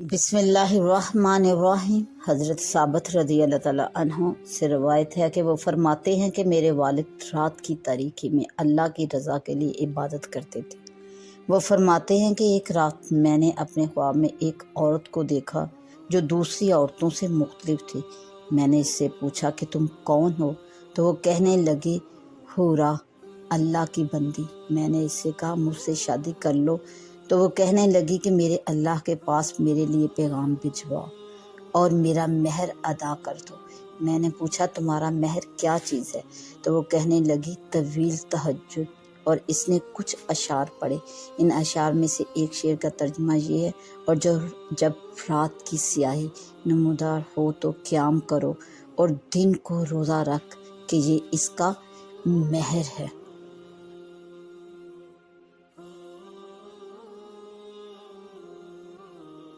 بسم اللہ الرحمن الرحیم۔ حضرت ثابت رضی اللہ تعالیٰ عنہ سے روایت ہے کہ وہ فرماتے ہیں کہ میرے والد رات کی تاریکی میں اللہ کی رضا کے لیے عبادت کرتے تھے۔ وہ فرماتے ہیں کہ ایک رات میں نے اپنے خواب میں ایک عورت کو دیکھا جو دوسری عورتوں سے مختلف تھی۔ میں نے اس سے پوچھا کہ تم کون ہو؟ تو وہ کہنے لگی حورا، اللہ کی بندی۔ میں نے اس سے کہا مجھ سے شادی کر لو۔ تو وہ کہنے لگی کہ میرے اللہ کے پاس میرے لیے پیغام بھجواؤ اور میرا مہر ادا کر دو۔ میں نے پوچھا تمہارا مہر کیا چیز ہے؟ تو وہ کہنے لگی طویل تہجد، اور اس نے کچھ اشعار پڑھے۔ ان اشعار میں سے ایک شعر کا ترجمہ یہ ہے، اور جب رات کی سیاہی نمودار ہو تو قیام کرو اور دن کو روزہ رکھ کہ یہ اس کا مہر ہے۔